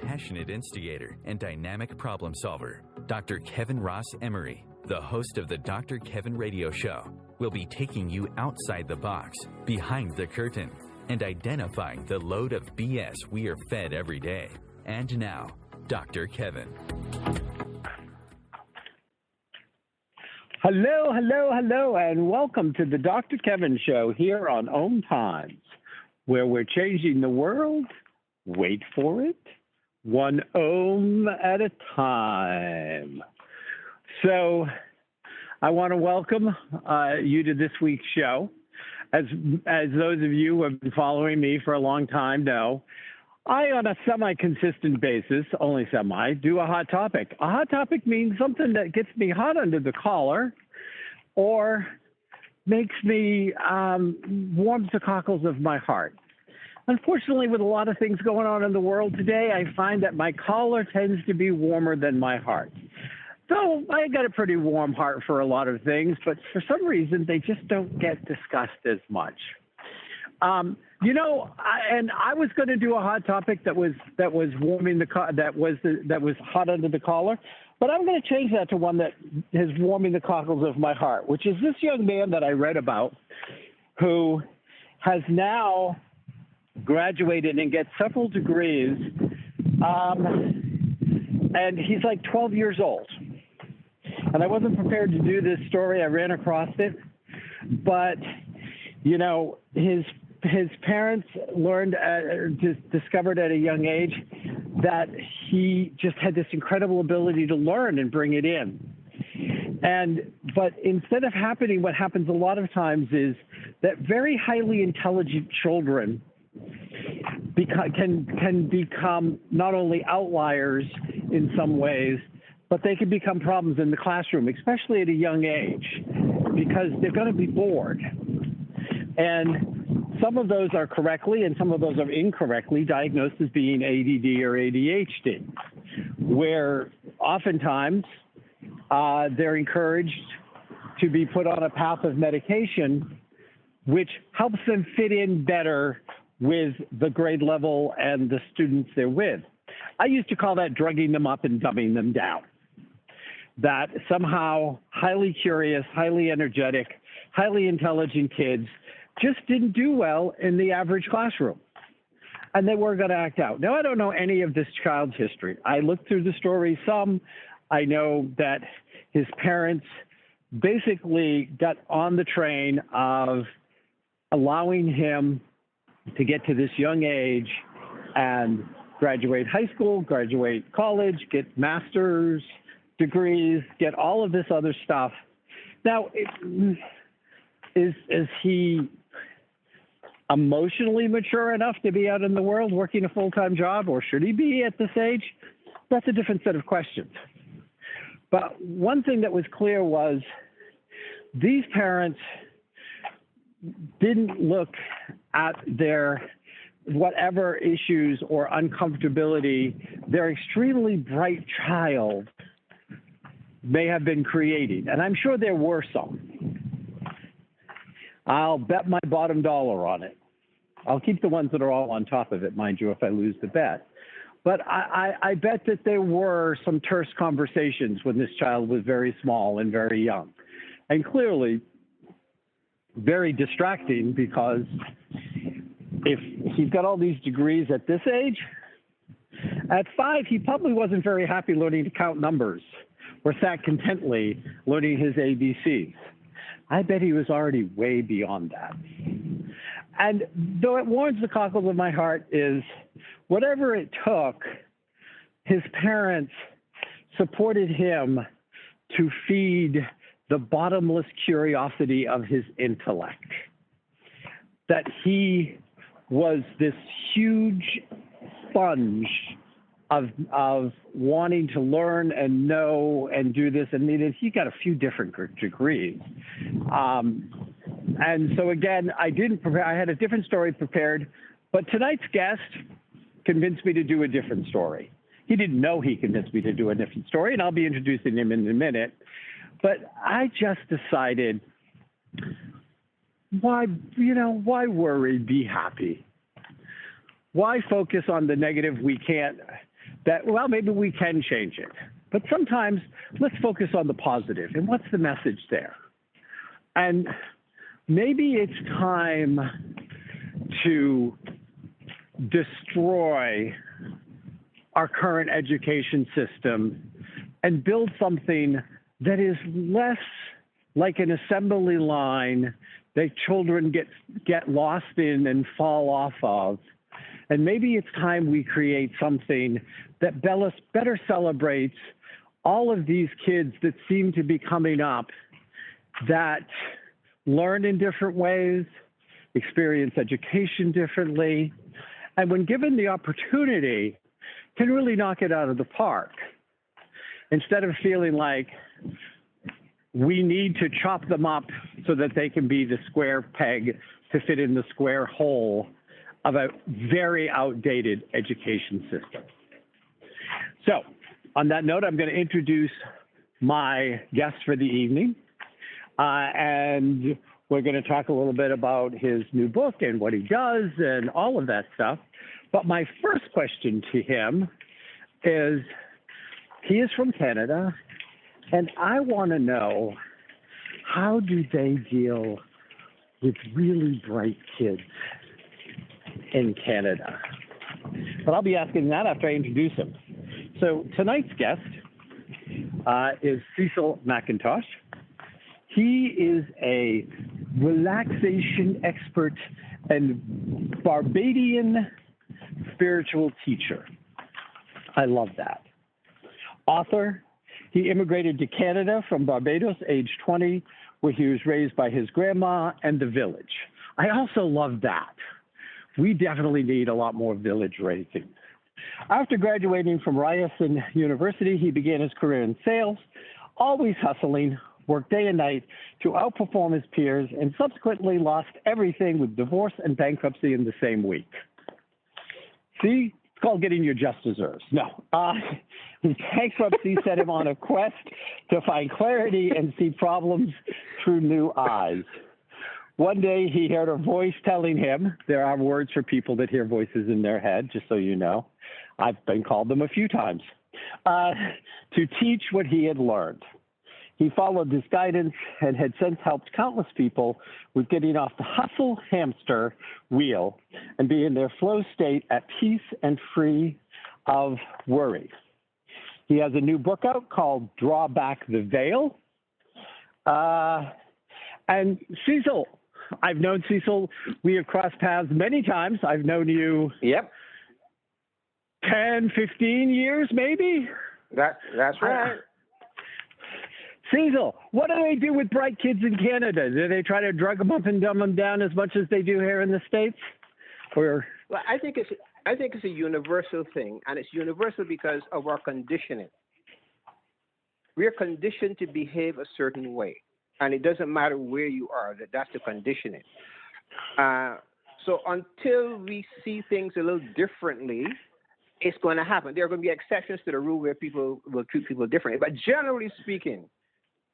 passionate instigator and dynamic problem solver, Dr. Kevin Ross Emery, the host of the Dr. Kevin Radio Show, will be taking you outside the box, behind the curtain, and identifying the load of BS we are fed every day. And now, Dr. Kevin. Hello, hello, hello, and welcome to the Dr. Kevin Show here on OMTimes, where we're changing the world, wait for it, one Om at a time. So I want to welcome you to this week's show. As those of you who have been following me for a long time know, I, on a semi-consistent basis, only semi, do a hot topic. A hot topic means something that gets me hot under the collar or makes me, warms the cockles of my heart. Unfortunately, with a lot of things going on in the world today, I find that my collar tends to be warmer than my heart. So I got a pretty warm heart for a lot of things, but for some reason, they just don't get discussed as much. I was going to do a hot topic that was warming that was hot under the collar, but I'm going to change that to one that is warming the cockles of my heart, which is this young man that I read about, who has now graduated and gets several degrees, and he's like 12 years old. And I wasn't prepared to do this story. I ran across it, but his parents discovered at a young age that he just had this incredible ability to learn and bring it in. But instead of happening, what happens a lot of times is that very highly intelligent children can become not only outliers in some ways, but they can become problems in the classroom, especially at a young age, because they're going to be bored. And some of those are correctly and some of those are incorrectly diagnosed as being ADD or ADHD, where oftentimes they're encouraged to be put on a path of medication, which helps them fit in better with the grade level and the students they're with. I used to call that drugging them up and dumbing them down. That somehow highly curious, highly energetic, highly intelligent kids just didn't do well in the average classroom. And they were going to act out. Now, I don't know any of this child's history. I looked through the story some. I know that his parents basically got on the train of allowing him to get to this young age and graduate high school, graduate college, get master's degrees, get all of this other stuff. Now, is he emotionally mature enough to be out in the world working a full-time job, or should he be at this age? That's a different set of questions. But one thing that was clear was these parents didn't look at their whatever issues or uncomfortability their extremely bright child may have been creating. And I'm sure there were some. I'll bet my bottom dollar on it. I'll keep the ones that are all on top of it, mind you, if I lose the bet. But I bet that there were some terse conversations when this child was very small and very young. And clearly very distracting, because if he's got all these degrees at this age, at 5, he probably wasn't very happy learning to count numbers or sat contently learning his ABCs. I bet he was already way beyond that. And though it warms the cockles of my heart, is whatever it took, his parents supported him to feed the bottomless curiosity of his intellect. That he was this huge sponge of wanting to learn and know and do this. And he got a few different degrees. And so again, I didn't prepare. I had a different story prepared, but tonight's guest convinced me to do a different story. He didn't know he convinced me to do a different story, and I'll be introducing him in a minute. But I just decided, why worry? Be happy. Why focus on the negative we can't that, well, maybe we can change it. But sometimes let's focus on the positive. And what's the message there? And maybe it's time to destroy our current education system and build something that is less like an assembly line that children get lost in and fall off of. And maybe it's time we create something that better celebrates all of these kids that seem to be coming up that learn in different ways, experience education differently, and when given the opportunity, can really knock it out of the park. Instead of feeling like we need to chop them up so that they can be the square peg to fit in the square hole of a very outdated education system. So, on that note, I'm going to introduce my guest for the evening, and we're going to talk a little bit about his new book and what he does and all of that stuff. But my first question to him is, he is from Canada, and I want to know, how do they deal with really bright kids in Canada? But I'll be asking that after I introduce him. So tonight's guest is Cecil McIntosh. He is a relaxation expert and Barbadian spiritual teacher. I love that. Author. He immigrated to Canada from Barbados, age 20, where he was raised by his grandma and the village. I also love that. We definitely need a lot more village raising. After graduating from Ryerson University, he began his career in sales, always hustling, worked day and night to outperform his peers, and subsequently lost everything with divorce and bankruptcy in the same week. See? It's called getting your just desserts. No. His bankruptcy set him on a quest to find clarity and see problems through new eyes. One day he heard a voice telling him, there are words for people that hear voices in their head, just so you know. I've been called them a few times, to teach what he had learned. He followed this guidance and had since helped countless people with getting off the hustle hamster wheel and be in their flow state at peace and free of worry. He has a new book out called Draw Back the Veil. And Cecil, I've known Cecil. We have crossed paths many times. I've known you 10, 15 years, maybe? That's right. Cecil, what do they do with bright kids in Canada? Do they try to drug them up and dumb them down as much as they do here in the States? Or Well, I think it's a universal thing, and it's universal because of our conditioning. We are conditioned to behave a certain way, and it doesn't matter where you are. That's the conditioning. So until we see things a little differently, it's going to happen. There are going to be exceptions to the rule where people will treat people differently, but generally speaking,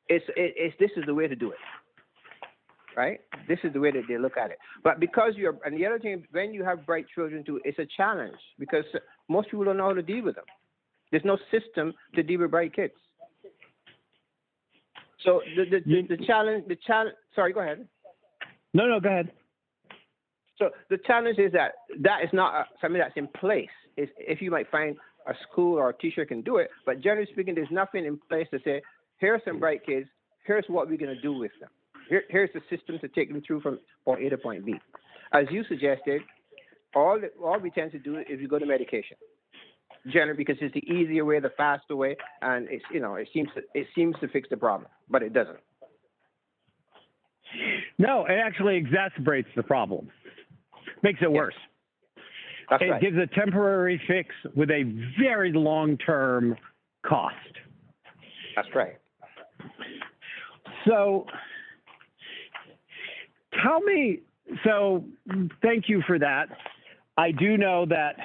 this is the way to do it, right? This is the way that they look at it. But because and the other thing, when you have bright children too, it's a challenge because most people don't know how to deal with them. There's no system to deal with bright kids. So the challenge. Sorry, go ahead. No, go ahead. So the challenge is that is not something that's in place. If you might find a school or a teacher can do it, but generally speaking, there's nothing in place to say, here's some bright kids, here's what we're going to do with them. Here's the system to take them through from point A to point B. As you suggested, all we tend to do is we go to medication, generally because it's the easier way, the faster way, and it seems to fix the problem, but it doesn't. No, it actually exacerbates the problem, makes it worse. That's it right. gives a temporary fix with a very long-term cost. That's right. So thank you for that. I do know that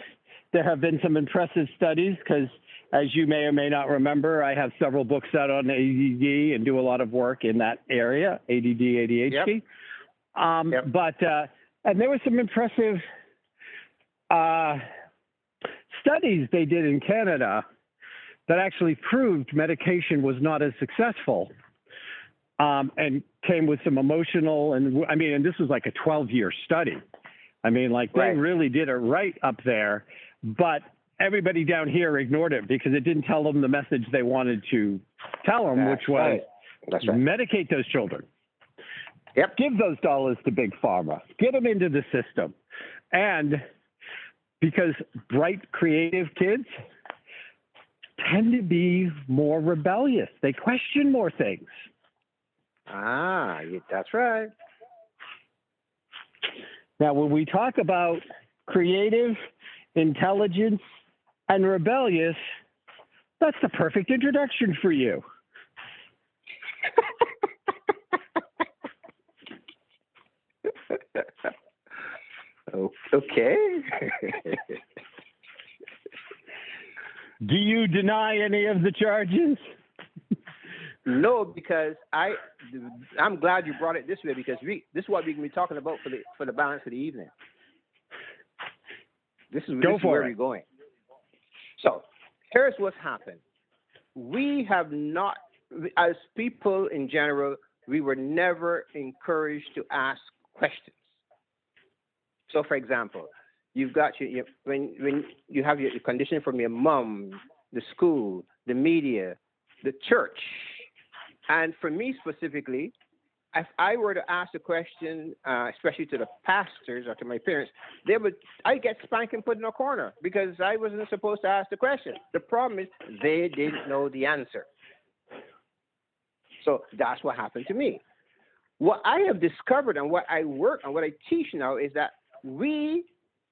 there have been some impressive studies because, as you may or may not remember, I have several books out on ADD and do a lot of work in that area, ADD, ADHD. Yep. But and there were some impressive studies studies they did in Canada that actually proved medication was not as successful, and came with some emotional, and this was like a 12-year study. They really did it right up there, but everybody down here ignored it because it didn't tell them the message they wanted to tell them, which was medicate those children. Yep. Give those dollars to Big Pharma. Get them into the system. And because bright, creative kids tend to be more rebellious. They question more things. That's right. Now, when we talk about creative, intelligence, and rebellious, that's the perfect introduction for you. Okay. Do you deny any of the charges? No, because I'm glad you brought it this way, because this is what we're going to be talking about for the balance of the evening. This is where we're going. So here's what's happened. We have not, as people in general, we were never encouraged to ask questions. So, for example, you've got when you have your conditioning from your mom, the school, the media, the church, and for me specifically, if I were to ask a question, especially to the pastors or to my parents, I'd get spanked and put in a corner because I wasn't supposed to ask the question. The problem is they didn't know the answer. So that's what happened to me. What I have discovered and what I work and what I teach now is that we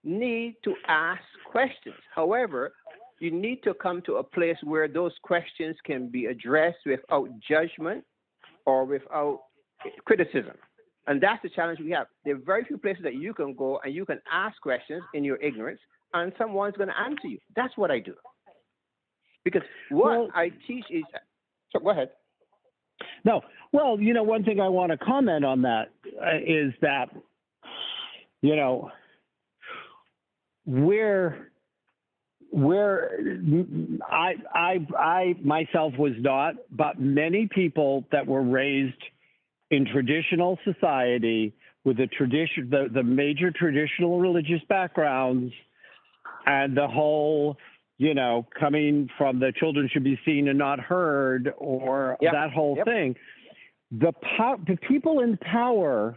need to ask questions. However, you need to come to a place where those questions can be addressed without judgment or without criticism. And that's the challenge we have. There are very few places that you can go and you can ask questions in your ignorance and someone's going to answer you. That's what I do. Because I teach is... So go ahead. No. Well, one thing I want to comment on that is that, where I myself was not, but many people that were raised in traditional society with the major traditional religious backgrounds and the whole, coming from the children should be seen and not heard, or that whole thing, the people in power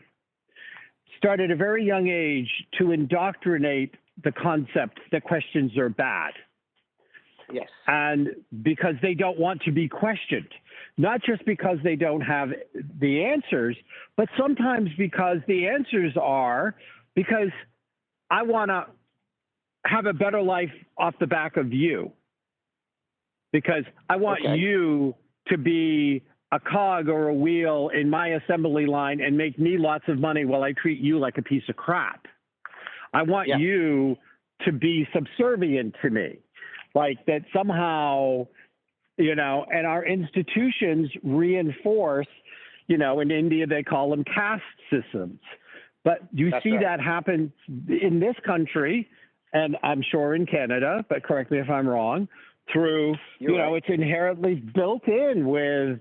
started at a very young age to indoctrinate the concept that questions are bad. Yes. And because they don't want to be questioned, not just because they don't have the answers, but sometimes because the answers are because I want to have a better life off the back of you. Because I want you to be a cog or a wheel in my assembly line and make me lots of money while I treat you like a piece of crap. I want you to be subservient to me, like that somehow, and our institutions reinforce, in India, they call them caste systems. But you see that happen in this country, and I'm sure in Canada, but correct me if I'm wrong, through, it's inherently built in with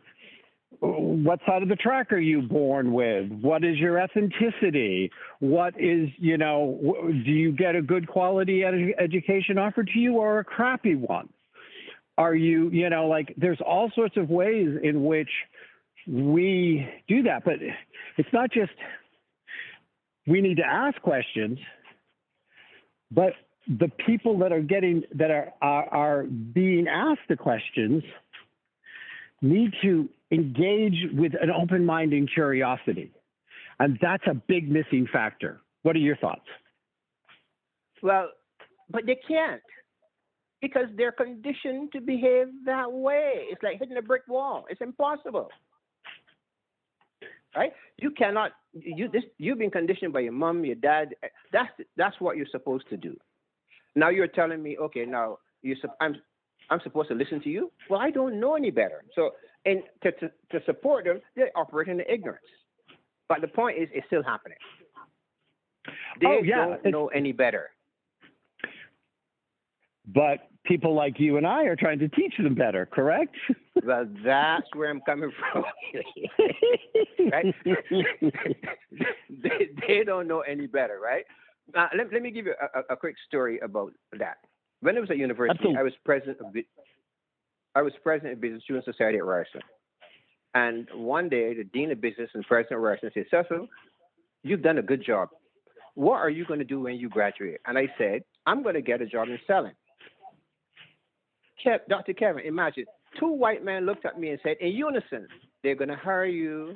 what side of the track are you born with? What is your ethnicity? What is, do you get a good quality education offered to you or a crappy one? Are you, there's all sorts of ways in which we do that. But it's not just we need to ask questions, but the people that are being asked the questions need to engage with an open mind and curiosity. And that's a big missing factor. What are your thoughts? Well, but they can't because they're conditioned to behave that way. It's like hitting a brick wall. It's impossible. Right? You cannot, you've been conditioned by your mom, your dad. That's what you're supposed to do. Now you're telling me, okay, now I'm supposed to listen to you? Well, I don't know any better. So, and to support them, they operate in the ignorance. But the point is, it's still happening. They don't know any better. but people like you and I are trying to teach them better, correct? Well, that's where I'm coming from. Right? they don't know any better, right? Let me give you a quick story about that. When I was at university, Absolutely. I was president of Business Student Society at Ryerson. And one day, the dean of business and president of Ryerson said, Cecil, you've done a good job. What are you going to do when you graduate? And I said, I'm going to get a job in selling. Dr. Kevin, imagine, 2 white men looked at me and said, in unison, they're going to hire you,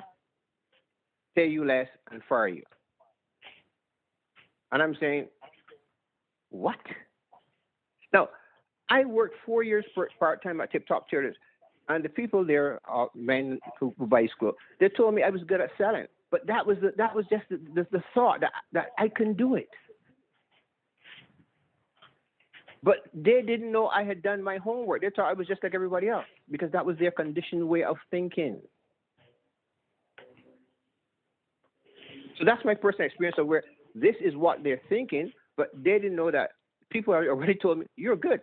pay you less, and fire you. And I'm saying, what? Now, I worked 4 years part-time at Tip Top Theaters, and the people there, men who buy school, they told me I was good at selling. But that was just the thought that I can do it. But they didn't know I had done my homework. They thought I was just like everybody else because that was their conditioned way of thinking. So that's my personal experience of where this is what they're thinking, but they didn't know that people already told me, you're good,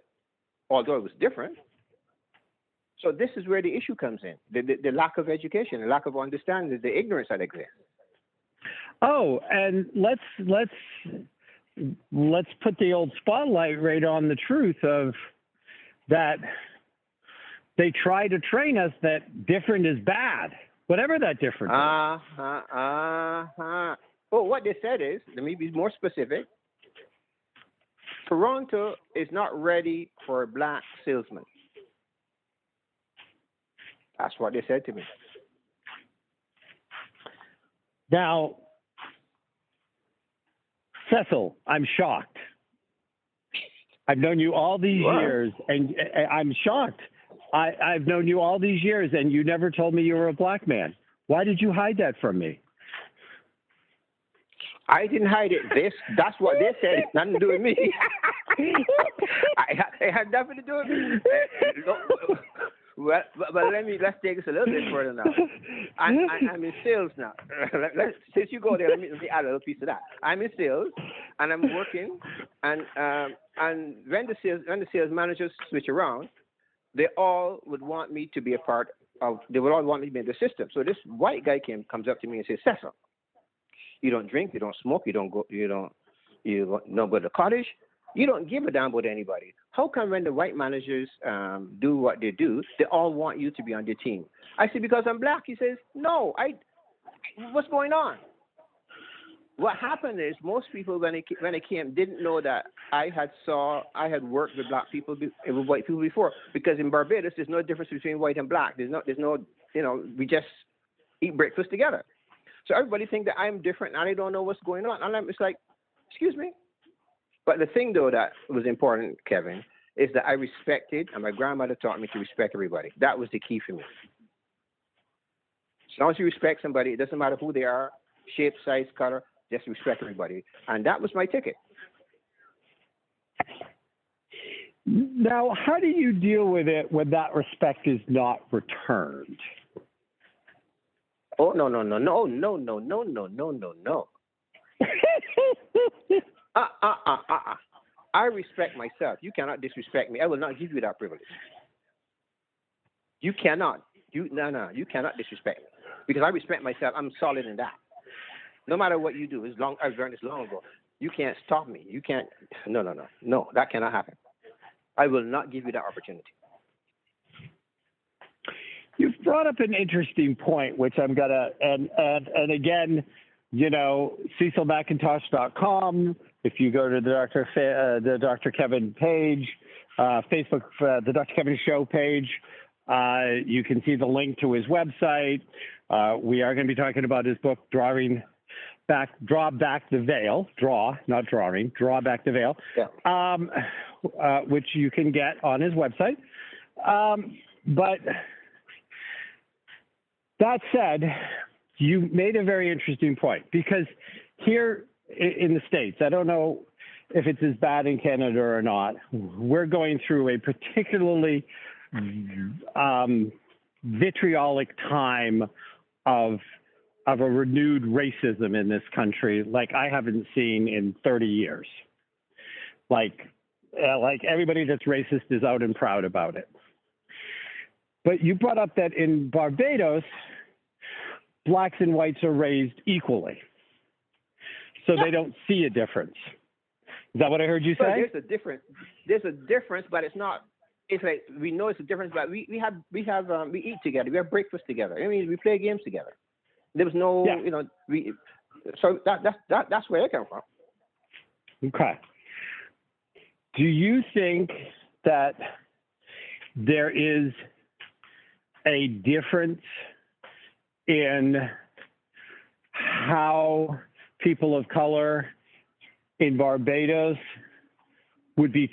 although it was different. So this is where the issue comes in, the lack of education, the lack of understanding, the ignorance that exists. Oh, and let's put the old spotlight right on the truth of that they try to train us that different is bad, whatever that difference is. Well, what they said is, let me be more specific. Toronto is not ready for a black salesman. That's what they said to me. Now, Cecil, I'm shocked. I've known you all these years, and I'm shocked. I've known you all these years, and you never told me you were a black man. Why did you hide that from me? I didn't hide it. That's what they said. It's nothing to do with me. It had nothing to do with me. Well, but let's take this a little bit further now. I'm in sales now. Since you go there, let me add a little piece of that. I'm in sales, and I'm working, and when the sales managers switch around, they all would want me to be a part of. They would all want me to be in the system. So this white guy comes up to me and says, Cecil, you don't drink, you don't smoke, you don't go to the cottage. You don't give a damn about anybody. How come when the white managers do what they do, they all want you to be on their team? I said, because I'm black. He says, no, what's going on? What happened is most people when they came didn't know that I had worked with black people with white people before, because in Barbados there's no difference between white and black. There's no we just eat breakfast together. So everybody think that I'm different and I don't know what's going on. And I'm just like, excuse me. But the thing, though, that was important, Kevin, is that I respected, and my grandmother taught me to respect everybody. That was the key for me. As long as you respect somebody, it doesn't matter who they are, shape, size, color, just respect everybody. And that was my ticket. Now, how do you deal with it when that respect is not returned? Oh, no. I respect myself. You cannot disrespect me. I will not give you that privilege. You cannot. You cannot disrespect me because I respect myself. I'm solid in that. No matter what you do, I've learned this long ago. You can't stop me. You can't. No. That cannot happen. I will not give you that opportunity. You've brought up an interesting point, which I'm gonna and again, CecilMcIntosh.com. If you go to the Dr. Kevin page, Facebook, the Dr. Kevin Show page, you can see the link to his website. We are going to be talking about his book, Draw Back the Veil, which you can get on his website. But that said, you made a very interesting point, because here in the States, I don't know if it's as bad in Canada or not, we're going through a particularly vitriolic time of a renewed racism in this country like I haven't seen in 30 years. Like, like everybody that's racist is out and proud about it. But you brought up that in Barbados, blacks and whites are raised equally. So they don't see a difference. Is that what I heard you say? Well, there's a difference. There's a difference, but it's not. It's like we know it's a difference, but we eat together. We have breakfast together. I mean, we play games together. There was no, so that's where it came from. Okay. Do you think that there is a difference in how people of color in Barbados would be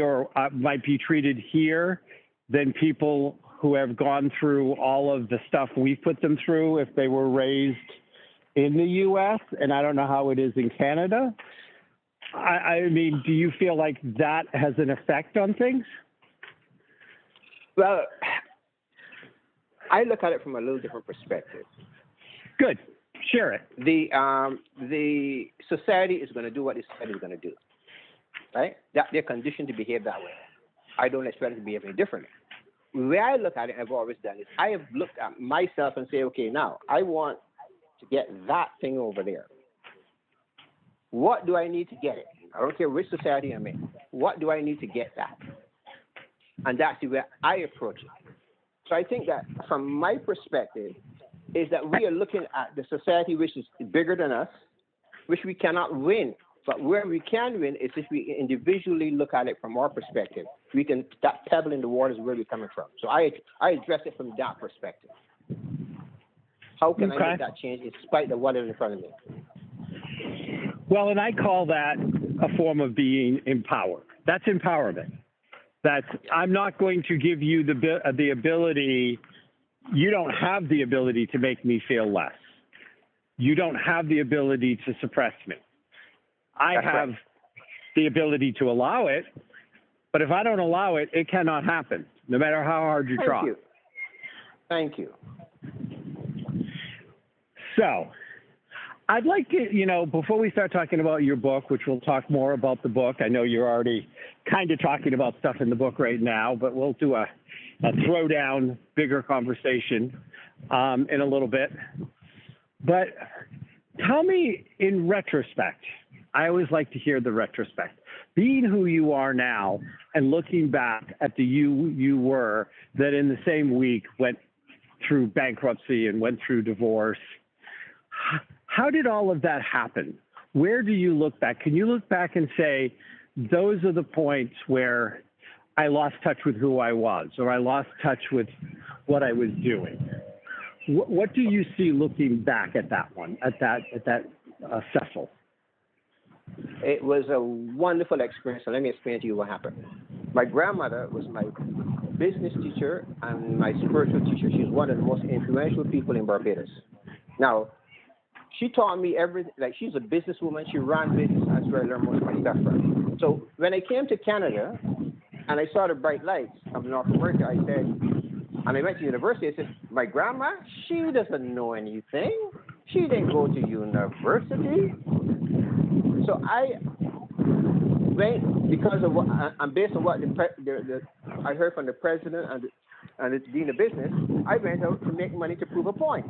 or might be treated here than people who have gone through all of the stuff we put them through if they were raised in the U.S.? And I don't know how it is in Canada. I mean, do you feel like that has an effect on things? Well, I look at it from a little different perspective. Good. Share it. The society is going to do what the society is going to do, right? They're conditioned to behave that way. I don't expect them to behave any differently. The way I look at it, I've always done is I have looked at myself and say, okay, now I want to get that thing over there. What do I need to get it? I don't care which society I'm in. What do I need to get that? And that's the way I approach it. So I think that from my perspective is that we are looking at the society which is bigger than us, which we cannot win. But where we can win is if we individually look at it from our perspective. We can, that pebble in the water is where we're coming from. So I address it from that perspective. How can I make that change in spite of what is in front of me? Well, and I call that a form of being empowered. That's empowerment. That's, I'm not going to give you the ability, you don't have the ability to make me feel less. You don't have the ability to suppress me. I have the ability to allow it, but if I don't allow it, it cannot happen, no matter how hard you try. Thank you. So, I'd like to, before we start talking about your book, which we'll talk more about the book. I know you're already kind of talking about stuff in the book right now, but we'll do a throwdown, bigger conversation in a little bit. But tell me, in retrospect, I always like to hear the retrospect. Being who you are now and looking back at the you were that in the same week went through bankruptcy and went through divorce, how did all of that happen? Where do you look back? Can you look back and say, those are the points where I lost touch with who I was, or I lost touch with what I was doing? What do you see looking back at that one, at that Cecil? It was a wonderful experience. So let me explain to you what happened. My grandmother was my business teacher and my spiritual teacher. She's one of the most influential people in Barbados. Now, she taught me everything. Like, she's a businesswoman. She ran business. That's where I learned most of my stuff from. So when I came to Canada and I saw the bright lights of North America, I said, and I went to university, I said, my grandma, she doesn't know anything. She didn't go to university. So I went, because of what, and based on what I heard from the president and the dean of business, I went out to make money to prove a point.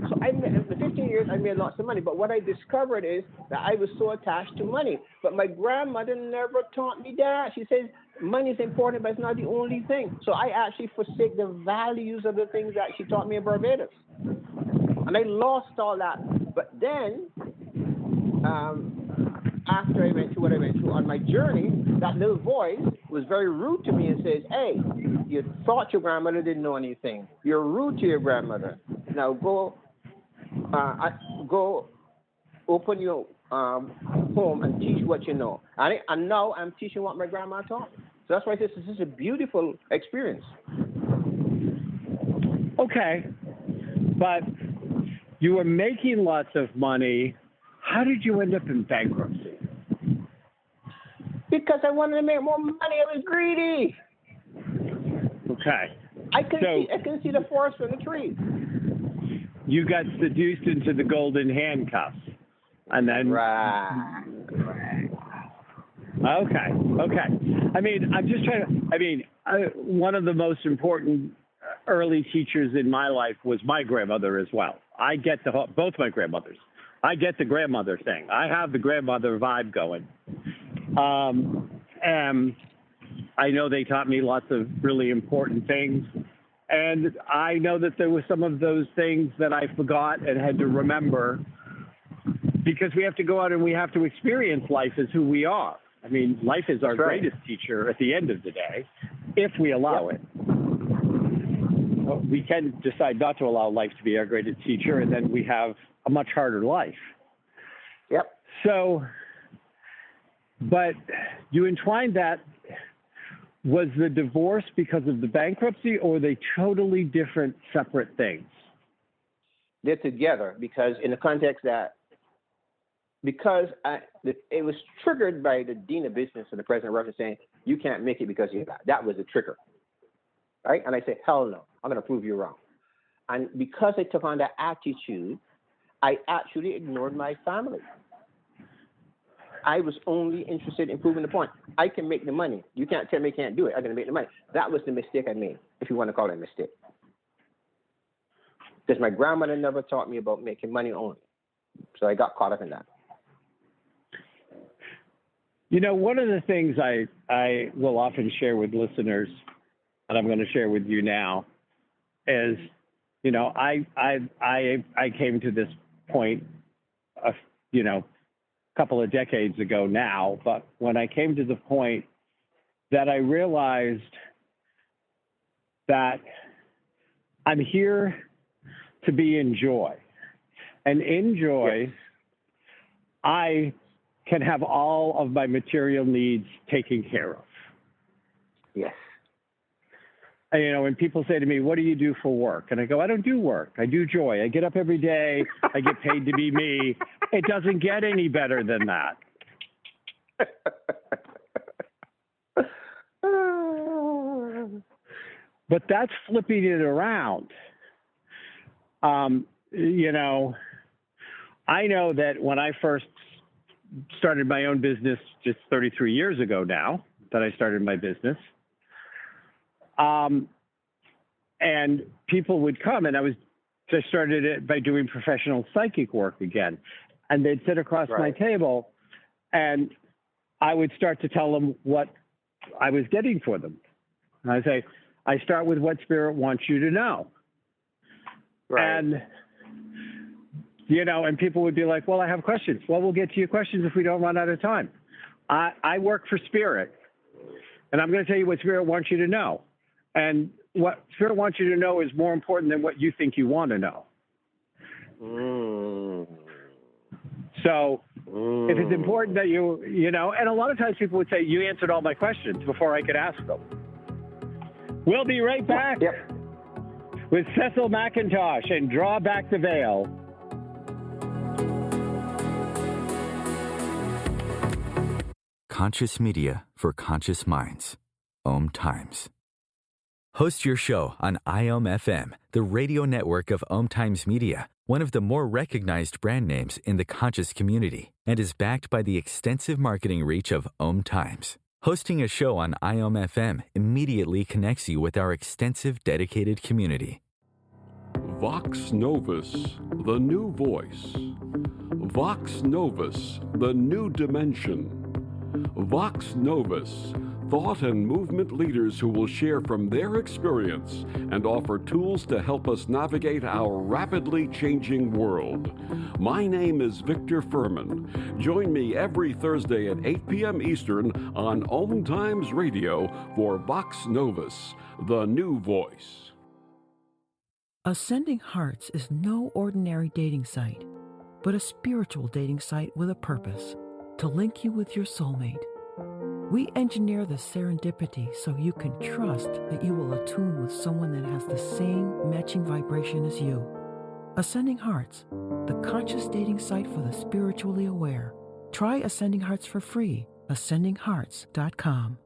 So in the 15 years, I made lots of money. But what I discovered is that I was so attached to money. But my grandmother never taught me that. She says money is important, but it's not the only thing. So I actually forsake the values of the things that she taught me in Barbados. And I lost all that. But then, after I went through what I went through on my journey, that little voice was very rude to me and says, hey, you thought your grandmother didn't know anything. You're rude to your grandmother. Now go open your home and teach what you know. And now I'm teaching what my grandma taught me. So that's why this is a beautiful experience. Okay. But you were making lots of money. How did you end up in bankruptcy? Because I wanted to make more money. I was greedy. Okay. I can see the forest from the trees. You got seduced into the golden handcuffs. And then... Right. Okay. I mean, I'm just trying to. I mean, one of the most important early teachers in my life was my grandmother as well. I get both my grandmothers. I get the grandmother thing. I have the grandmother vibe going. And I know they taught me lots of really important things. And I know that there were some of those things that I forgot and had to remember, because we have to go out and we have to experience life as who we are. I mean, life is our greatest teacher at the end of the day, if we allow it. We can decide not to allow life to be our greatest teacher, and then we have a much harder life. Yep. So, but you entwined that. Was the divorce because of the bankruptcy, or were they totally different, separate things? They're together because in the context that, it was triggered by the dean of business and the president of Russia saying, you can't make it because you're that was the trigger. Right? And I said, hell no, I'm going to prove you wrong. And because I took on that attitude, I actually ignored my family. I was only interested in proving the point. I can make the money. You can't tell me I can't do it. I'm going to make the money. That was the mistake I made, if you want to call it a mistake. Because my grandmother never taught me about making money only. So I got caught up in that. You know, one of the things I will often share with listeners, and I'm going to share with you now, is, you know, I came to this point, couple of decades ago now, but when I came to the point that I realized that I'm here to be in joy. And in joy, I can have all of my material needs taken care of. Yes. And, you know, when people say to me, what do you do for work? And I go, I don't do work. I do joy. I get up every day. I get paid to be me. It doesn't get any better than that. But that's flipping it around. You know, I know that when I first started my own business just 33 years ago now that I started my business, and people would come, and I started it by doing professional psychic work again. And they'd sit across my table, and I would start to tell them what I was getting for them. And I'd say, I start with what Spirit wants you to know. Right. And, you know, and people would be like, well, I have questions. Well, we'll get to your questions if we don't run out of time. I work for Spirit, and I'm going to tell you what Spirit wants you to know. And what Spirit wants you to know is more important than what you think you want to know. So if it's important that you know, and a lot of times people would say, you answered all my questions before I could ask them. We'll be right back with Cecil McIntosh and Draw Back the Veil. Conscious media for conscious minds. OMTimes. Host your show on IOM-FM, the radio network of OMTimes Media, one of the more recognized brand names in the conscious community, and is backed by the extensive marketing reach of OMTimes. Hosting a show on IOM-FM immediately connects you with our extensive dedicated community. Vox Novus, the new voice. Vox Novus, the new dimension. Vox Novus, thought and movement leaders who will share from their experience and offer tools to help us navigate our rapidly changing world. My name is Victor Furman. Join me every Thursday at 8 p.m. Eastern on OMTimes Radio for Vox Novus, the new voice. Ascending Hearts is no ordinary dating site, but a spiritual dating site with a purpose, to link you with your soulmate. We engineer the serendipity so you can trust that you will attune with someone that has the same matching vibration as you. Ascending Hearts, the conscious dating site for the spiritually aware. Try Ascending Hearts for free. AscendingHearts.com.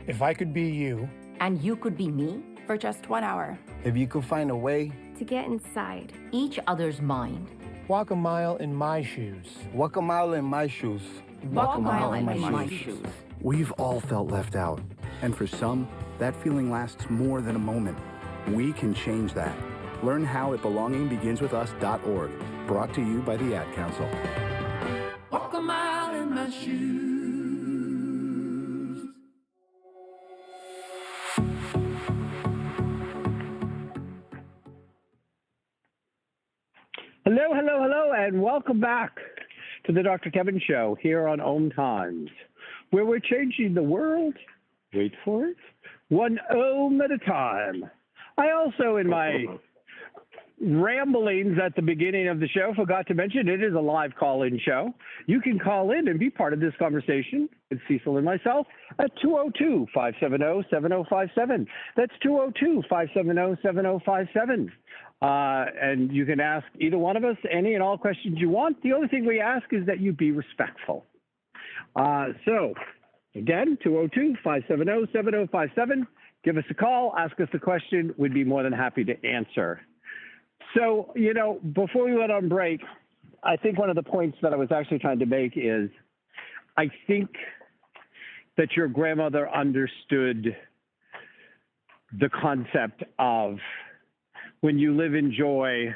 If I could be you, and you could be me for just 1 hour, if you could find a way to get inside each other's mind, walk a mile in my shoes. Walk a mile in my shoes. Walk a mile in my shoes. We've all felt left out, and for some, that feeling lasts more than a moment. We can change that. Learn how at belongingbeginswithus.org, brought to you by the Ad Council. Walk a mile in my shoes. Hello, hello, hello, and welcome back to the Dr. Kevin Show here on OMTimes, where we're changing the world, wait for it, one ohm at a time. I also, in my ramblings at the beginning of the show, forgot to mention it is a live call-in show. You can call in and be part of this conversation with Cecil and myself at 202-570-7057. That's 202-570-7057. And you can ask either one of us any and all questions you want. The only thing we ask is that you be respectful. So, again, 202-570-7057. Give us a call, ask us a question. We'd be more than happy to answer. So, you know, before we went on break, I think one of the points that I was actually trying to make is I think that your grandmother understood the concept of when you live in joy,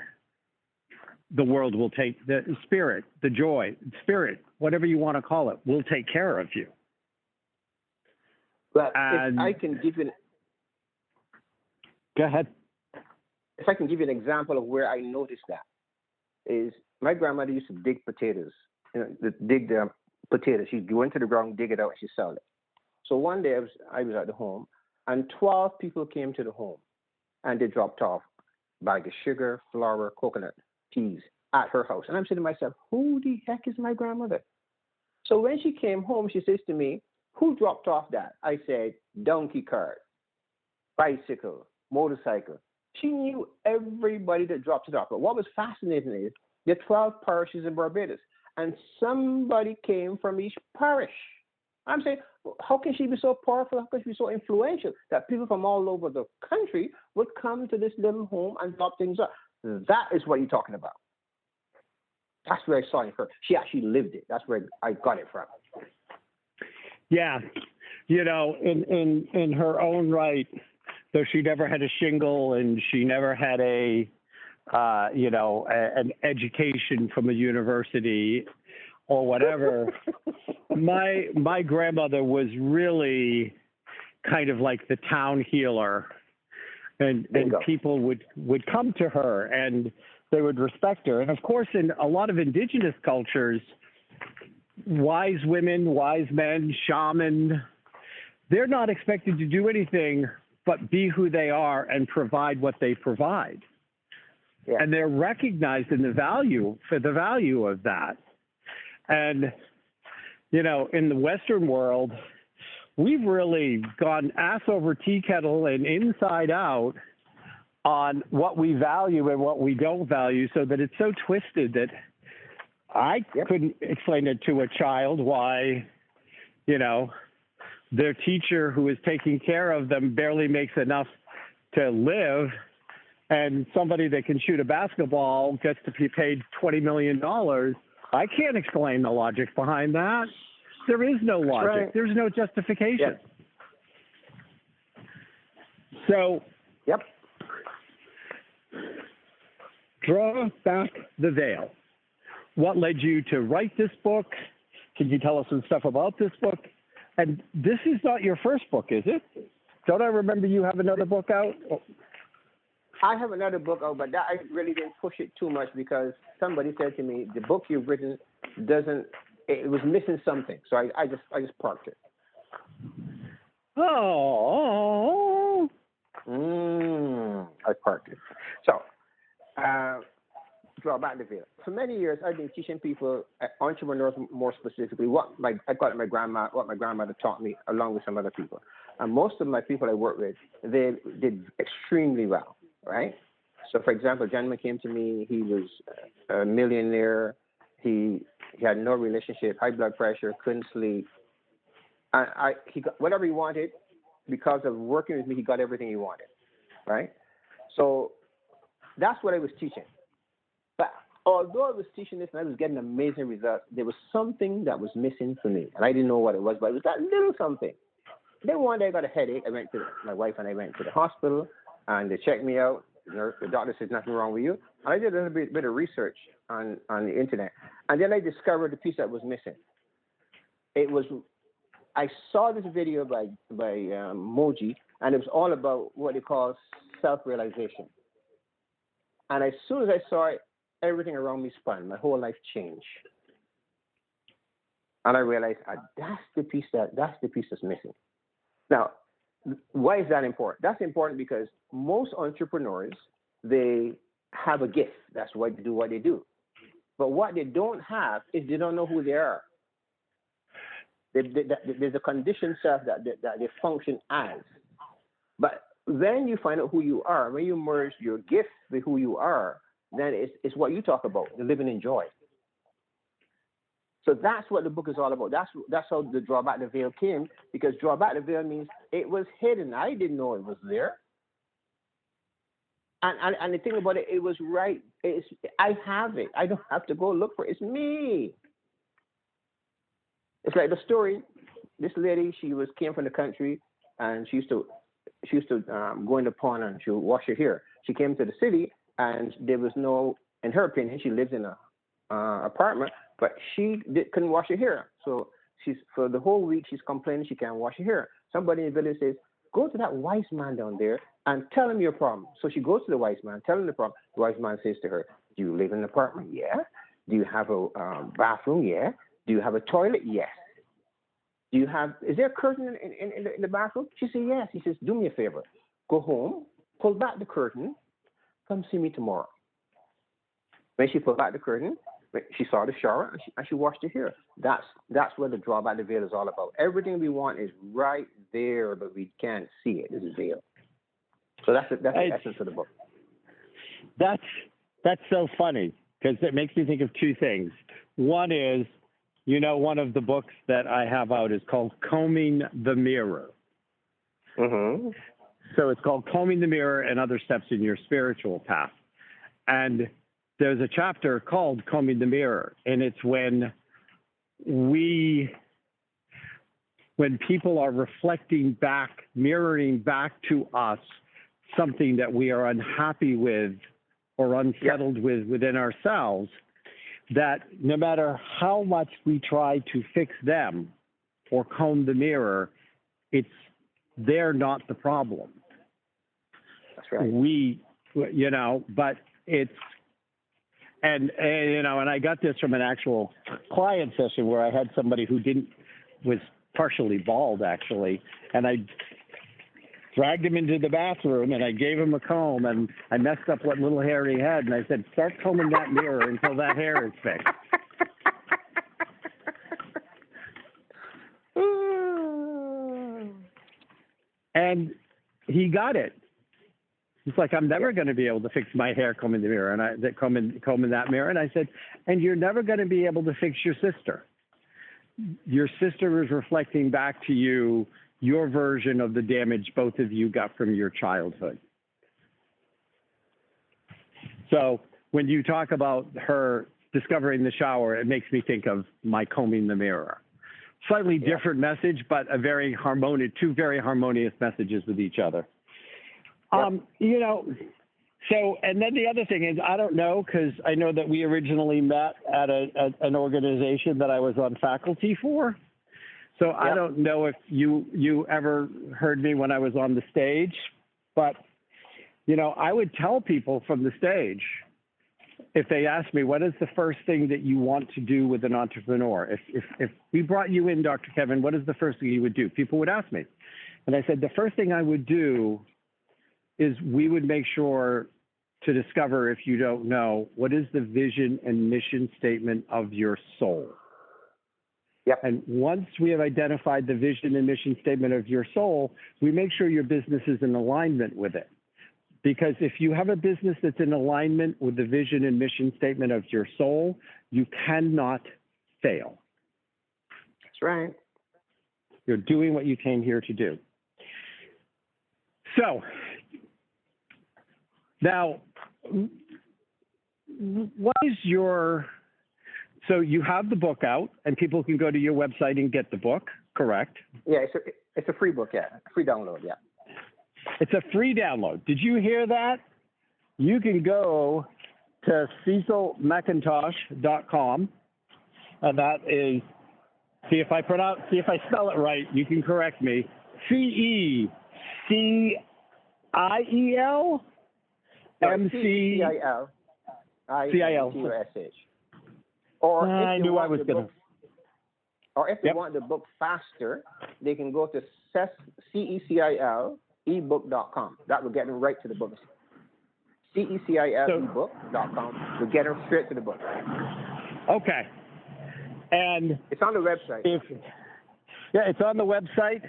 the world will take the spirit, the joy, spirit, whatever you want to call it, will take care of you. But if I can give you Go ahead. If I can give you an example of where I noticed that, is my grandmother used to dig potatoes, dig the potatoes. She'd go into the ground, dig it out, and she'd sell it. So one day I was at the home, and 12 people came to the home, and they dropped off a bag of sugar, flour, coconut, peas at her house. And I'm saying to myself, who the heck is my grandmother? So when she came home, she says to me, who dropped off that? I said, donkey cart, bicycle, motorcycle. She knew everybody that dropped it off. But what was fascinating is there are 12 parishes in Barbados, and somebody came from each parish. I'm saying, how can she be so powerful? How can she be so influential that people from all over the country would come to this little home and drop things off? That is what you're talking about. That's where I saw it from. She actually lived it. That's where I got it from. Yeah, you know, in her own right, though she never had a shingle and she never had an education from a university or whatever, my grandmother was really kind of like the town healer, and people would come to her and they would respect her. And of course, in a lot of indigenous cultures, wise women, wise men, shaman, they're not expected to do anything but be who they are and provide what they provide. Yeah. And they're recognized in the value of that. And, you know, in the Western world, we've really gone ass over tea kettle and inside out on what we value and what we don't value, so that it's so twisted that I couldn't explain it to a child why, you know, their teacher who is taking care of them barely makes enough to live, and somebody that can shoot a basketball gets to be paid $20 million. I can't explain the logic behind that. There is no logic. Right. There's no justification. Yep. So, draw back the veil. What led you to write this book? Can you tell us some stuff about this book? And this is not your first book, is it? Don't I remember you have another book out? Oh. I have another book out, but that I really didn't push it too much because somebody said to me, the book you've written it was missing something. So I just parked it. Oh. I parked it. So, draw back the veil. For many years, I've been teaching people, entrepreneurs more specifically, what my grandmother taught me, along with some other people. And most of my people I work with, they did extremely well, right? So, for example, a gentleman came to me. He was a millionaire. He had no relationship, high blood pressure, couldn't sleep. And he got whatever he wanted. Because of working with me, he got everything he wanted, right? So that's what I was teaching. But although I was teaching this and I was getting amazing results, there was something that was missing for me. And I didn't know what it was, but it was that little something. Then one day I got a headache. My wife and I went to the hospital, and they checked me out. The doctor said nothing wrong with you. And I did a little bit of research on the internet. And then I discovered the piece that was missing. I saw this video by Moji, and it was all about what they call self-realization. And as soon as I saw it, everything around me spun. My whole life changed. And I realized that's the piece that's missing. Now, why is that important? That's important because most entrepreneurs, they have a gift. That's why they do what they do. But what they don't have is they don't know who they are. There's a conditioned self that they function as. But then you find out who you are. When you merge your gift with who you are, then it's what you talk about, the living in joy. So that's what the book is all about. That's how the Draw Back the Veil came, because Draw Back the Veil means it was hidden. I didn't know it was there. And the thing about it, it was right. I have it. I don't have to go look for it. It's me. It's like the story. This lady, she came from the country, and she used to go in the pond and she would wash her hair. She came to the city, and there was no, in her opinion, she lived in a apartment, but she couldn't wash her hair. So for the whole week she's complaining she can't wash her hair. Somebody in the village says, go to that wise man down there and tell him your problem. So she goes to the wise man, tell him the problem. The wise man says to her, do you live in an apartment? Yeah. Do you have a bathroom? Yeah. Do you have a toilet? Yes. Is there a curtain in the bathroom? She says, yes. He says, do me a favor. Go home, pull back the curtain, come see me tomorrow. When she pulled back the curtain, she saw the shower and she washed her hair. That's what the Draw Back the Veil is all about. Everything we want is right there, but we can't see it. It's veiled. So that's the essence of the book. That's so funny, because it makes me think of two things. One is, one of the books that I have out is called Combing the Mirror. Mm-hmm. So it's called Combing the Mirror and Other Steps in Your Spiritual Path. And there's a chapter called Combing the Mirror, and it's when people are reflecting back, mirroring back to us something that we are unhappy with or unsettled with within ourselves, that no matter how much we try to fix them or comb the mirror, they're not the problem. That's right. But it's, and I got this from an actual client session where I had somebody who was partially bald, actually, and I dragged him into the bathroom and I gave him a comb and I messed up what little hair he had, and I said, start combing that mirror until that hair is fixed. And he got it. He's like, I'm never going to be able to fix my hair combing the mirror, and combing that mirror. And I said, and you're never going to be able to fix your sister. Your sister is reflecting back to you your version of the damage both of you got from your childhood. So when you talk about her discovering the shower, it makes me think of my combing the mirror. Slightly different message, but two very harmonious messages with each other. So, and then the other thing is, I don't know, because I know that we originally met at an organization that I was on faculty for. So I don't know if you ever heard me when I was on the stage, but, I would tell people from the stage, if they asked me, what is the first thing that you want to do with an entrepreneur? If we brought you in, Dr. Kevin, what is the first thing you would do? People would ask me. And I said, the first thing I would do is we would make sure to discover, if you don't know, what is the vision and mission statement of your soul. Yep. And once we have identified the vision and mission statement of your soul, we make sure your business is in alignment with it. Because if you have a business that's in alignment with the vision and mission statement of your soul, you cannot fail. That's right. You're doing what you came here to do. So, now, what is your, so you have the book out and people can go to your website and get the book, correct? Yeah, it's a free book, yeah. Free download, yeah. It's a free download. Did you hear that? You can go to cecilmcintosh.com, and that is, see if I spell it right, you can correct me, CECIEL MCIL. Or I knew I was going to. Or if they want the book faster, they can go to CECILebook.com. That will get them right to the book. CECILebook.com will get them straight to the book. Okay. And it's on the website. It's on the website.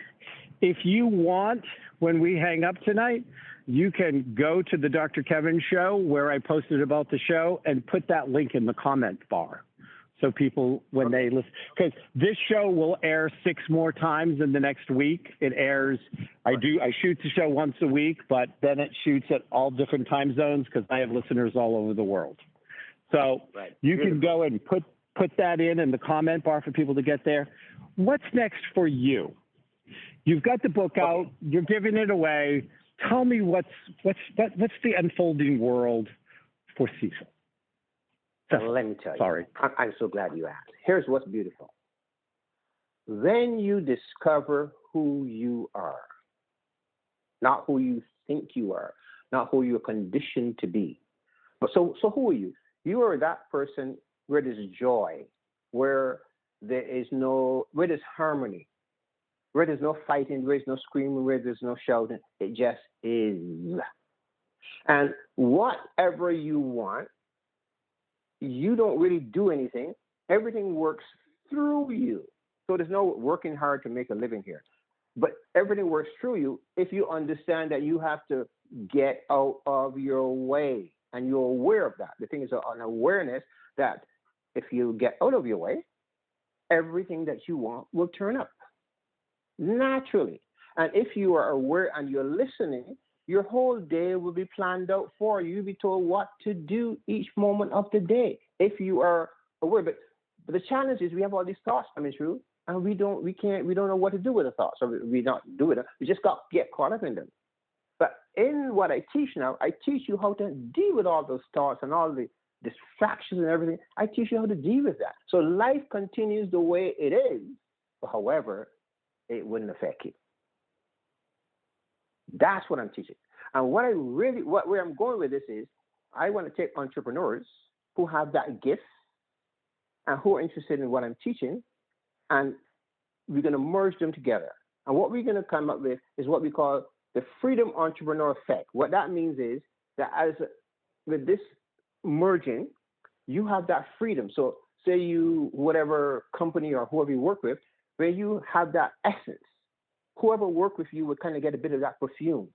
If you want, when we hang up tonight, you can go to the Dr. Kevin show where I posted about the show and put that link in the comment bar. So people, when they listen, because this show will air 6 more times in the next week. It airs, I shoot the show once a week, but then it shoots at all different time zones because I have listeners all over the world. So you can go and put that in the comment bar for people to get there. What's next for you? You've got the book out. You're giving it away. Tell me what's the unfolding world for Cecil. Let me tell you. I'm so glad you asked. Here's what's beautiful. When you discover who you are, not who you think you are, not who you're conditioned to be. But so who are you? You are that person where there's joy, where there's harmony, where there's no fighting, where there's no screaming, where there's no shouting. It just is. And whatever you want, you don't really do anything. Everything works through you. So there's no working hard to make a living here. But everything works through you if you understand that you have to get out of your way. And you're aware of that. The thing is an awareness that if you get out of your way, everything that you want will turn up naturally. And if you are aware and you're listening, your whole day will be planned out for you. You'll be told what to do each moment of the day if you are aware. But the challenge is we have all these thoughts coming through, and we don't know what to do with the thoughts. So we not do it. We just get caught up in them. But in what I teach now, I teach you how to deal with all those thoughts and all the distractions and everything. I teach you how to deal with that. So life continues the way it is. However, it wouldn't affect you. That's what I'm teaching. And where I'm going with this is I want to take entrepreneurs who have that gift and who are interested in what I'm teaching, and we're going to merge them together. And what we're going to come up with is what we call the freedom entrepreneur effect. What that means is that with this merging, you have that freedom. So say you, whatever company or whoever you work with, where you have that essence, whoever work with you will kind of get a bit of that perfume.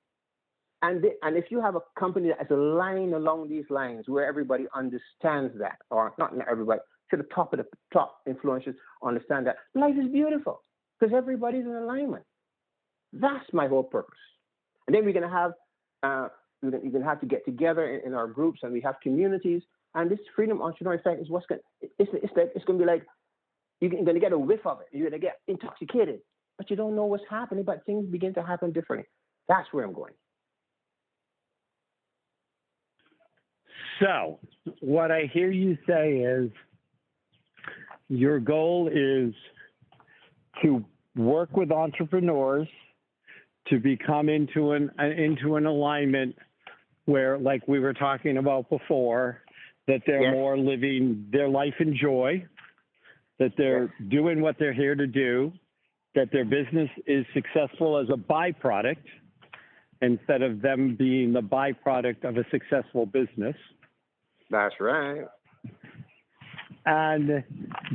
And if you have a company that is aligned along these lines where everybody understands that, or not everybody, to the top of the top influencers understand that life is beautiful because everybody's in alignment. That's my whole purpose. And then we're going to have, you're going to have to get together in our groups, and we have communities. And this freedom entrepreneur effect is it's going to be like, you're going to get a whiff of it. You're going to get intoxicated, but you don't know what's happening, but things begin to happen differently. That's where I'm going. So what I hear you say is your goal is to work with entrepreneurs to become into an alignment where, like we were talking about before, that they're more living their life in joy, that they're doing what they're here to do, that their business is successful as a byproduct instead of them being the byproduct of a successful business. That's right. And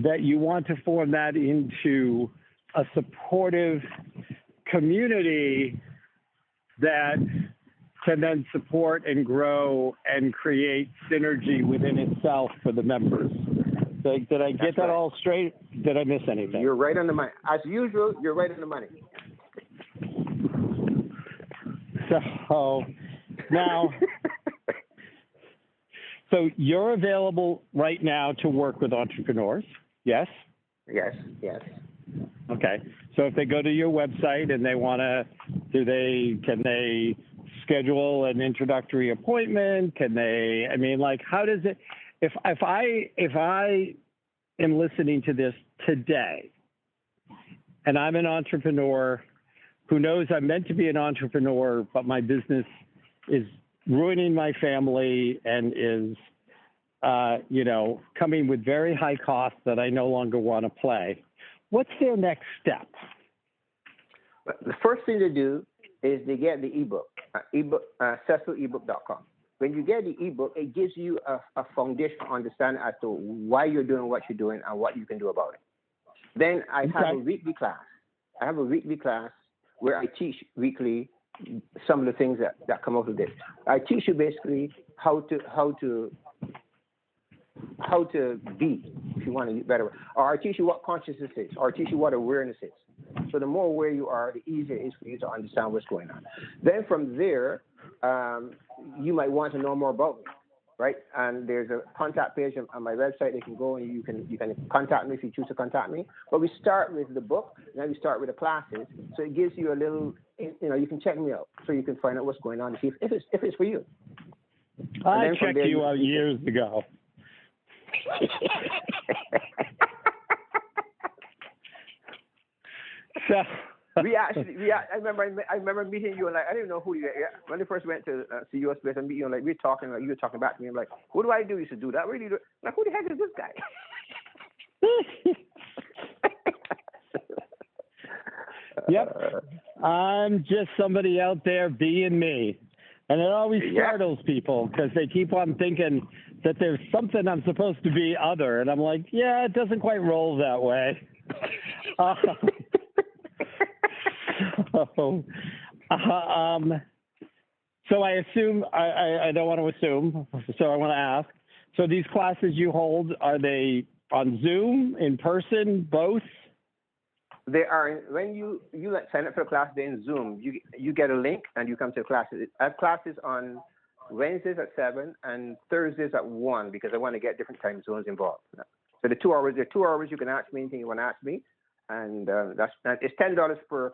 that you want to form that into a supportive community that can then support and grow and create synergy within itself for the members. Did I get that all straight? Did I miss anything? You're right on the money. As usual, you're right on the money. So now, So you're available right now to work with entrepreneurs, yes? Yes. Okay. So if they go to your website and they want to, can they schedule an introductory appointment? Can they, how does it, if I am listening to this today and I'm an entrepreneur who knows I'm meant to be an entrepreneur, but my business is ruining my family and is, coming with very high costs that I no longer want to play, what's their next step? The first thing to do is they get the ebook, CecilEbook.com. When you get the ebook, it gives you a foundation to understand as to why you're doing what you're doing and what you can do about it. Then I have a weekly class. I have a weekly class where I teach weekly some of the things that come out of this. I teach you basically how to be, if you want to use better, or I teach you what consciousness is, or I teach you what awareness is. So the more aware you are, the easier it is for you to understand what's going on. Then from there, you might want to know more about me, right? And there's a contact page on my website. They can go and you can contact me if you choose to contact me. But we start with the book, and then we start with the classes. So it gives you a little, you can check me out, so you can find out what's going on to see if it's for you. I checked you out years ago. So I remember meeting you, and I didn't know who you are. When I first went to see your place and meet you, and we were talking, you were talking back to me. I'm like, what do I do? You should do that. Really? Like, who the heck is this guy? Yep, I'm just somebody out there being me, and it always startles people because they keep on thinking that there's something I'm supposed to be other, and I'm like, yeah, it doesn't quite roll that way. So I assume, I don't want to assume, so I want to ask. So these classes you hold, are they on Zoom, in person, both? They are. When you sign up for a class, they're in Zoom. You get a link and you come to the classes. I have classes on Wednesdays at 7 and Thursdays at 1 because I want to get different time zones involved. So the 2 hours, you can ask me anything you want to ask me, and it's $10 per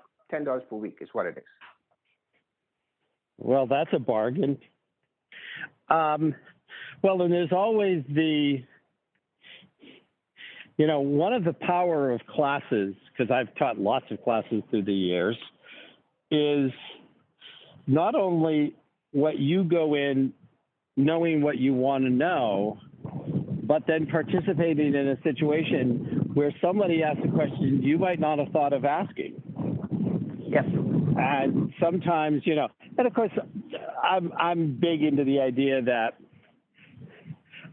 week is what it is. Well, that's a bargain. Well, and there's always one of the power of classes, because I've taught lots of classes through the years, is not only what you go in knowing what you want to know, but then participating in a situation where somebody asks a question you might not have thought of asking. Yes. And sometimes, and of course, I'm big into the idea that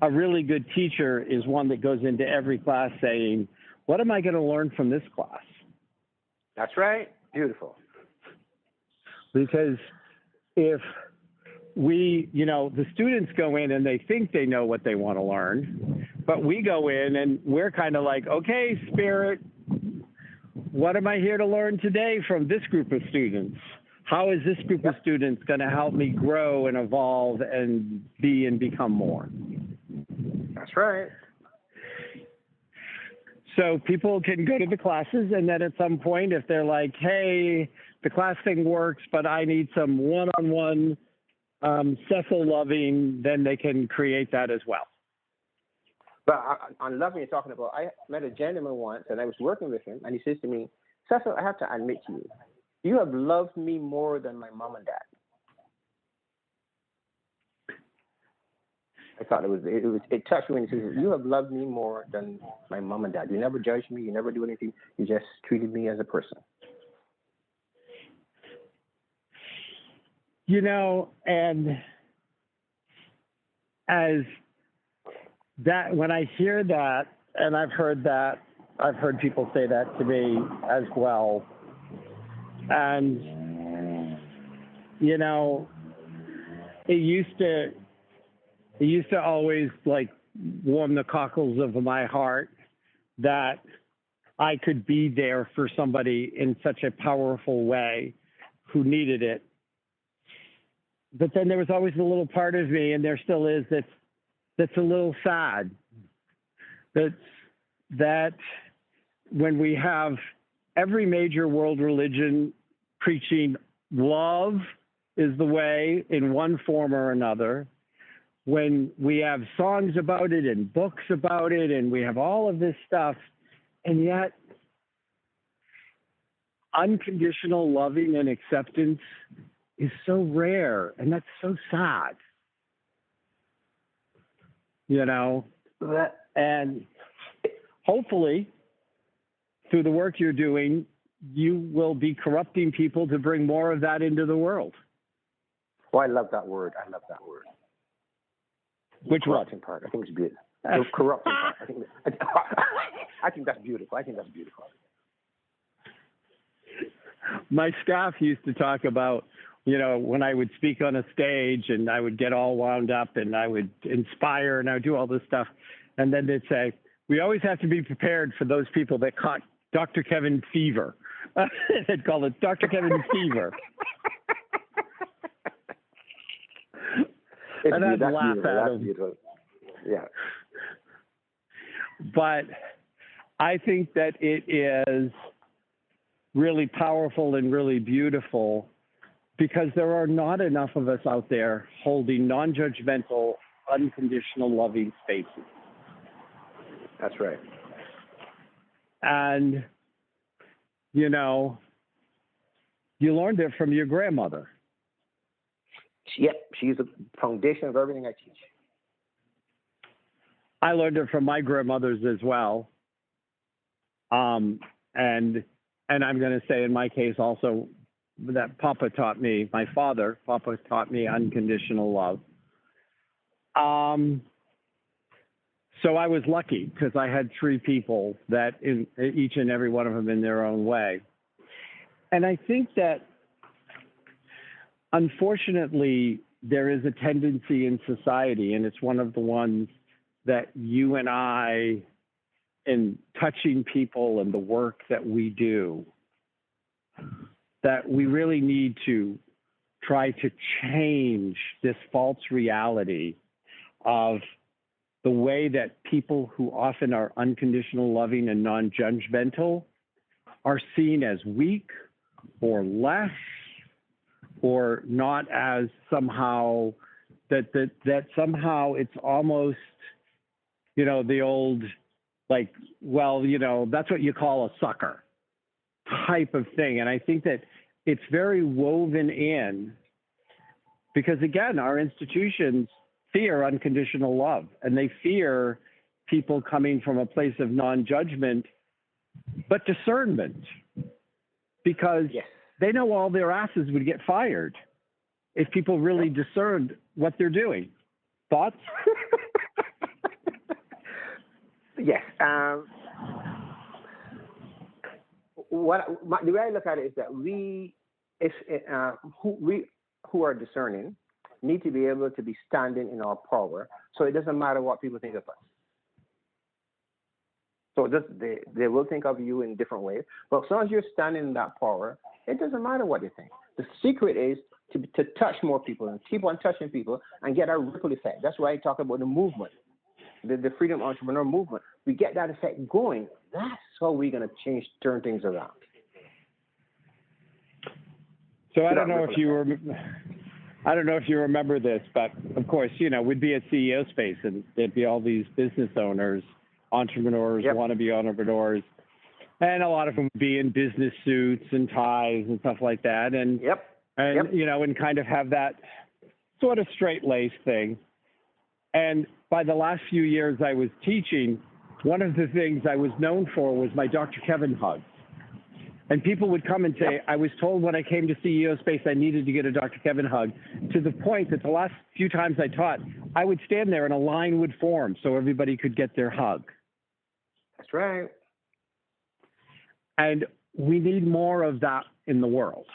a really good teacher is one that goes into every class saying, what am I going to learn from this class? That's right. Beautiful. Because if the students go in and they think they know what they want to learn, but we go in and we're kind of like, okay, Spirit, what am I here to learn today from this group of students? How is this group of students going to help me grow and evolve and be and become more? That's right. So people can go to the classes, and then at some point, if they're like, hey, the class thing works, but I need some one-on-one Cecil loving, then they can create that as well. But on loving you're talking about, I met a gentleman once, and I was working with him, and he says to me, Cecil, I have to admit to you, you have loved me more than my mom and dad. I thought it touched me when he says, you have loved me more than my mom and dad. You never judged me. You never do anything. You just treated me as a person. And as that, when I hear that, and I've heard people say that to me as well. And, it used to always warm the cockles of my heart that I could be there for somebody in such a powerful way who needed it. But then there was always a little part of me, and there still is, that that's a little sad. That when we have every major world religion preaching love is the way in one form or another, when we have songs about it and books about it and we have all of this stuff, and yet unconditional loving and acceptance is so rare, and that's so sad. You know, and hopefully through the work you're doing, you will be corrupting people to bring more of that into the world. Oh, I love that word. Which one? Corrupting part. I think it's beautiful. The corrupting part. I think that's beautiful. My staff used to talk about, you know, when I would speak on a stage and I would get all wound up and I would inspire and I would do all this stuff. And then they'd say, we always have to be prepared for those people that caught Dr. Kevin fever. They'd call it Dr. Kevin fever. And I'd laugh at them. Yeah. But I think that it is really powerful and really beautiful because there are not enough of us out there holding non-judgmental, unconditional loving spaces. That's right. And, you know, you learned it from your grandmother. Yep, she's the foundation of everything I teach. I learned it from my grandmothers as well. And I'm going to say in my case also that Papa taught me, Papa taught me unconditional love. So I was lucky because I had three people that each and every one of them in their own way. And I think that unfortunately there is a tendency in society, and it's one of the ones that you and I, in touching people and the work that we do, that we really need to try to change this false reality of the way that people who often are unconditional loving and non-judgmental are seen as weak or less or not as somehow that somehow it's almost, you know, the old, like, well, you know, that's what you call a sucker type of thing. And I think that it's very woven in because, again, our institutions fear unconditional love, and they fear people coming from a place of non-judgment, but discernment, because they know all their asses would get fired if people really discerned what they're doing. Thoughts? Yes. The way I look at it is that we who are discerning need to be able to be standing in our power, so it doesn't matter what people think of us. So they will think of you in different ways, but as long as you're standing in that power, it doesn't matter what they think. The secret is to touch more people and keep on touching people and get a ripple effect. That's why I talk about the movement, the Freedom Entrepreneur Movement. We get that effect going. That's how we're going to turn things around. So I don't know if you remember this, but of course, you know, we'd be at CEO Space and there'd be all these business owners, entrepreneurs, wannabe entrepreneurs, and a lot of them would be in business suits and ties and stuff like that. And, you know, and kind of have that sort of straight-laced thing. And by the last few years I was teaching, one of the things I was known for was my Dr. Kevin hugs. And people would come and say, I was told when I came to CEO Space I needed to get a Dr. Kevin hug, to the point that the last few times I taught, I would stand there and a line would form so everybody could get their hug. That's right. And we need more of that in the world.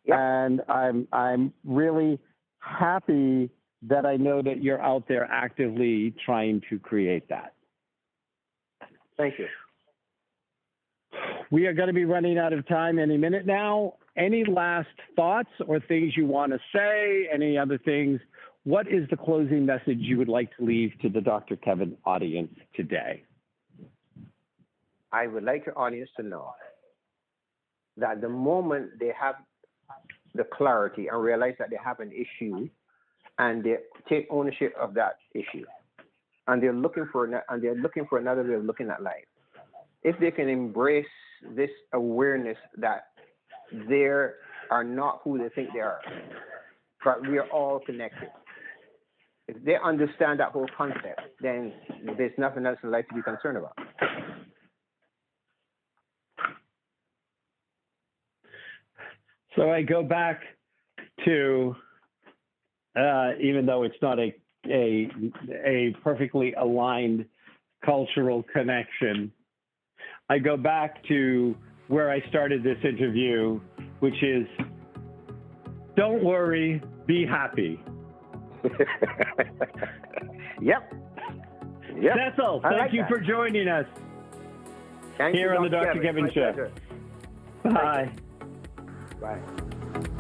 And I'm really happy that I know that you're out there actively trying to create that. Thank you. We are going to be running out of time any minute now. Any last thoughts or things you want to say? Any other things? what is the closing message you would like to leave to the Dr. Kevin audience today? I would like your audience to know that the moment they have the clarity and realize that they have an issue, and they take ownership of that issue, and they're looking for another way of looking at life. If they can embrace this awareness that they are not who they think they are, but we are all connected. If they understand that whole concept, then there's nothing else in life to be concerned about. So I go back to, even though it's not a perfectly aligned cultural connection, I go back to where I started this interview, which is, don't worry, be happy. Yep. Cecil, thank you for joining us here on the Dr. Kevin Show. Pleasure. Bye. Bye.